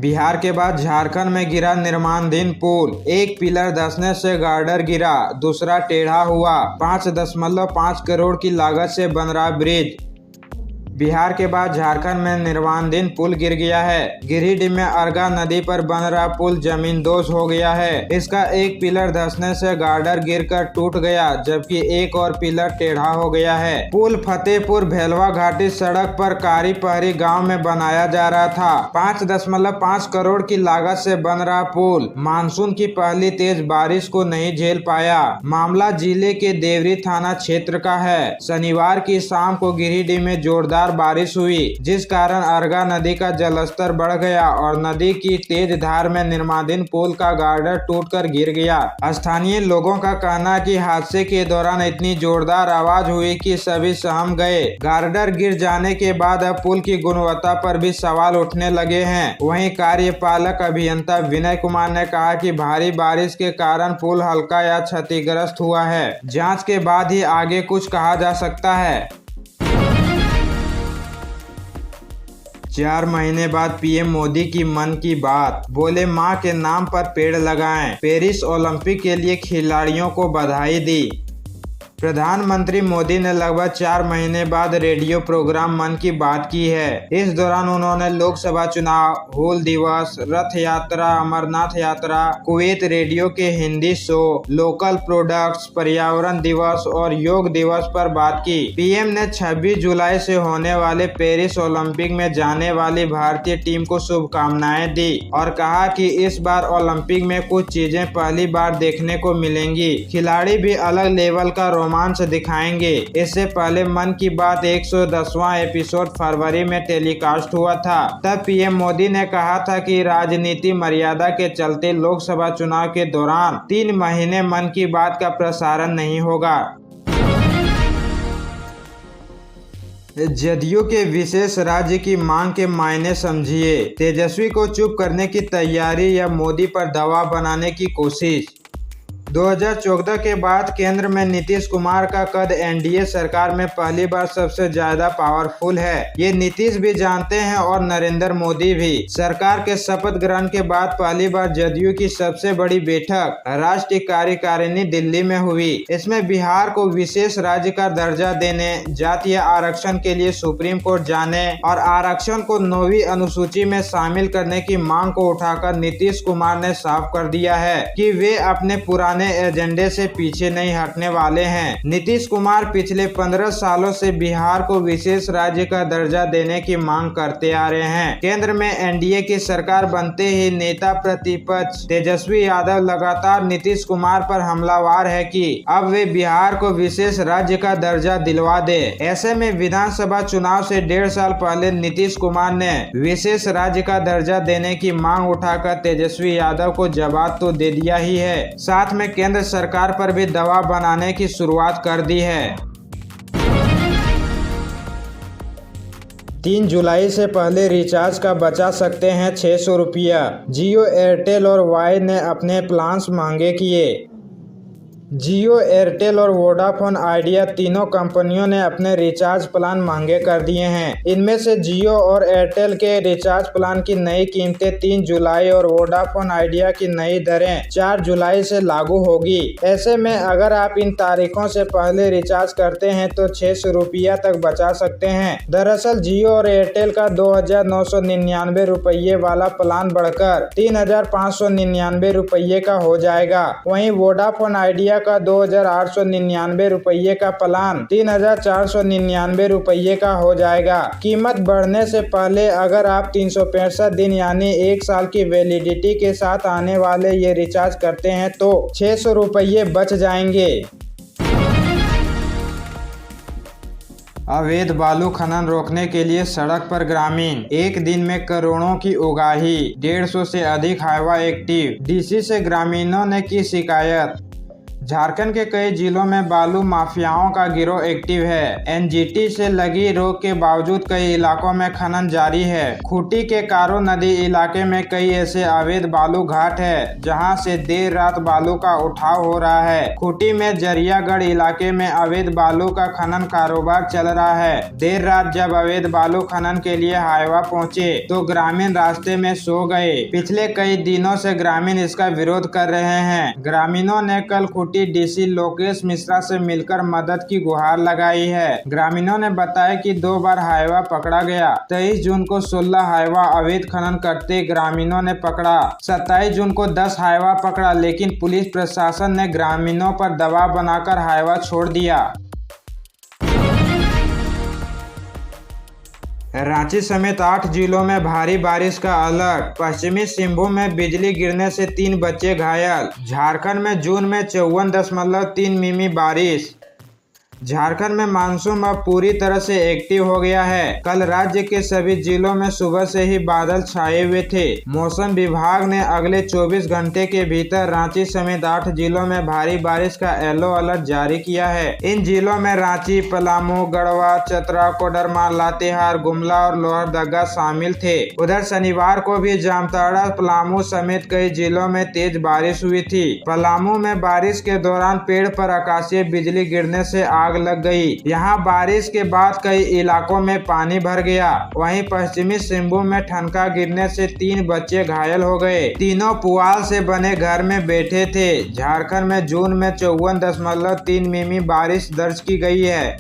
बिहार के बाद झारखंड में गिरा निर्माणाधीन पुल। एक पिलर धंसने से गार्डर गिरा, दूसरा टेढ़ा हुआ। 5.5 करोड़ की लागत से बन रहा ब्रिज। बिहार के बाद झारखंड में निर्माणाधीन पुल गिर गया है। गिरिडीह में अरगा नदी पर बन रहा पुल जमींदोज हो गया है। इसका एक पिलर धंसने से गार्डर गिरकर टूट गया, जबकि एक और पिलर टेढ़ा हो गया है। पुल फतेहपुर भेलवा घाटी सड़क पर कारी पहरी गांव में बनाया जा रहा था। 5.5 करोड़ की लागत से बन रहा पुल मानसून की पहली तेज बारिश को नहीं झेल पाया। मामला जिले के देवरी थाना क्षेत्र का है। शनिवार की शाम को गिरिडीह में जोरदार बारिश हुई, जिस कारण अरगा नदी का जलस्तर बढ़ गया और नदी की तेज धार में निर्माणाधीन पुल का गार्डर टूटकर गिर गया। स्थानीय लोगों का कहना है कि हादसे के दौरान इतनी जोरदार आवाज हुई कि सभी सहम गए। गार्डर गिर जाने के बाद अब पुल की गुणवत्ता पर भी सवाल उठने लगे हैं। वहीं कार्यपालक अभियंता विनय कुमार ने कहा कि भारी बारिश के कारण पुल हल्का या क्षतिग्रस्त हुआ है। जांच के बाद ही आगे कुछ कहा जा सकता है। 4 महीने बाद पीएम मोदी की मन की बात, बोले मां के नाम पर पेड़ लगाएं। पेरिस ओलंपिक के लिए खिलाड़ियों को बधाई दी। प्रधानमंत्री मोदी ने लगभग 4 महीने बाद रेडियो प्रोग्राम मन की बात की है। इस दौरान उन्होंने लोकसभा चुनाव, हूल दिवस, रथ यात्रा, अमरनाथ यात्रा, कुवैत रेडियो के हिंदी शो, लोकल प्रोडक्ट्स, पर्यावरण दिवस और योग दिवस पर बात की। पीएम ने 26 जुलाई से होने वाले पेरिस ओलंपिक में जाने वाली भारतीय टीम को शुभकामनाएं दी और कहा कि इस बार ओलंपिक में कुछ चीजें पहली बार देखने को मिलेंगी। खिलाड़ी भी अलग लेवल का रोमांच दिखाएंगे। इससे पहले मन की बात 110वां एपिसोड फरवरी में टेलीकास्ट हुआ था। तब पीएम मोदी ने कहा था कि राजनीति मर्यादा के चलते लोकसभा चुनाव के दौरान 3 महीने मन की बात का प्रसारण नहीं होगा। जदयू के विशेष राज्य की मांग के मायने समझिए। तेजस्वी को चुप करने की तैयारी या मोदी पर दबाव बनाने की कोशिश। 2014 के बाद केंद्र में नीतीश कुमार का कद एनडीए सरकार में पहली बार सबसे ज्यादा पावरफुल है। ये नीतीश भी जानते हैं और नरेंद्र मोदी भी। सरकार के शपथ ग्रहण के बाद पहली बार जदयू की सबसे बड़ी बैठक राष्ट्रीय कार्यकारिणी दिल्ली में हुई। इसमें बिहार को विशेष राज्य का दर्जा देने, जातीय आरक्षण के लिए सुप्रीम कोर्ट जाने और आरक्षण को 9वीं अनुसूची में शामिल करने की मांग को उठाकर नीतीश कुमार ने साफ कर दिया है कि वे अपने पुराने एजेंडे से पीछे नहीं हटने वाले हैं। नीतीश कुमार पिछले 15 सालों से बिहार को विशेष राज्य का दर्जा देने की मांग करते आ रहे हैं। केंद्र में एनडीए की सरकार बनते ही नेता प्रतिपक्ष तेजस्वी यादव लगातार नीतीश कुमार पर हमलावर है कि अब वे बिहार को विशेष राज्य का दर्जा दिलवा दे। ऐसे में विधानसभा चुनाव से 1.5 साल पहले नीतीश कुमार ने विशेष राज्य का दर्जा देने की मांग उठाकर तेजस्वी यादव को जवाब तो दे दिया ही है, साथ में केंद्र सरकार पर भी दबाव बनाने की शुरुआत कर दी है। 3 जुलाई से पहले रिचार्ज का बचा सकते हैं 600 रुपया। जियो, एयरटेल और वाई ने अपने प्लान्स महंगे किए। जियो, एयरटेल और वोडाफोन आइडिया तीनों कंपनियों ने अपने रिचार्ज प्लान महंगे कर दिए हैं। इनमें से जियो और एयरटेल के रिचार्ज प्लान की नई कीमतें 3 जुलाई और वोडाफोन आइडिया की नई दरें 4 जुलाई से लागू होगी। ऐसे में अगर आप इन तारीखों से पहले रिचार्ज करते हैं तो 600 रुपया तक बचा सकते हैं। दरअसल जियो और एयरटेल का 2,999 रुपये वाला प्लान बढ़कर 3,599 रुपये का हो जाएगा। वहीं वोडाफोन आइडिया का 2,899 रुपये का प्लान 3,499 रुपये का हो जाएगा। कीमत बढ़ने से पहले अगर आप 365 दिन यानी 1 साल की वैलिडिटी के साथ आने वाले ये रिचार्ज करते हैं तो 600 रुपये बच जाएंगे। अवैध बालू खनन रोकने के लिए सड़क पर ग्रामीण, एक दिन में करोड़ों की उगाही। 150 से अधिक हाईवा एक्टिव। डीसी से ग्रामीणों ने की शिकायत। झारखंड के कई जिलों में बालू माफियाओं का गिरोह एक्टिव है। एनजीटी से लगी रोक के बावजूद कई इलाकों में खनन जारी है। खूंटी के कारो नदी इलाके में कई ऐसे अवैध बालू घाट है जहां से देर रात बालू का उठाव हो रहा है। खूंटी में जरियागढ़ इलाके में अवैध बालू का खनन कारोबार चल रहा है। देर रात जब अवैध बालू खनन के लिए हाईवा पहुंचे तो ग्रामीण रास्ते में सो गए। पिछले कई दिनों से ग्रामीण इसका विरोध कर रहे हैं। ग्रामीणों ने कल खूंटी डीसी लोकेश मिश्रा से मिलकर मदद की गुहार लगाई है। ग्रामीणों ने बताया कि 2 बार हाईवा पकड़ा गया। 23 जून को 16 हाईवा अवैध खनन करते ग्रामीणों ने पकड़ा। 27 जून को 10 हाईवा पकड़ा, लेकिन पुलिस प्रशासन ने ग्रामीणों पर दबाव बनाकर हाईवा छोड़ दिया। रांची समेत 8 जिलों में भारी बारिश का अलर्ट। पश्चिमी सिंहभूम में बिजली गिरने से 3 बच्चे घायल। झारखंड में जून में 54.3 मिमी बारिश। झारखंड में मानसून अब पूरी तरह से एक्टिव हो गया है। कल राज्य के सभी जिलों में सुबह से ही बादल छाए हुए थे। मौसम विभाग ने अगले 24 घंटे के भीतर रांची समेत 8 जिलों में भारी बारिश का येलो अलर्ट जारी किया है। इन जिलों में रांची, पलामू, गढ़वा, चतरा, कोडरमा, लातेहार, गुमला और लोहरदगा शामिल थे। उधर शनिवार को भी जामताड़ा, पलामू समेत कई जिलों में तेज बारिश हुई थी। पलामू में बारिश के दौरान पेड़ पर आकाशीय बिजली गिरने से आग लग गई। यहाँ बारिश के बाद कई इलाकों में पानी भर गया। वहीं पश्चिमी सिंहभूम में ठनका गिरने से 3 बच्चे घायल हो गए। तीनों पुआल से बने घर में बैठे थे। झारखंड में जून में 54.3 मिमी बारिश दर्ज की गई है।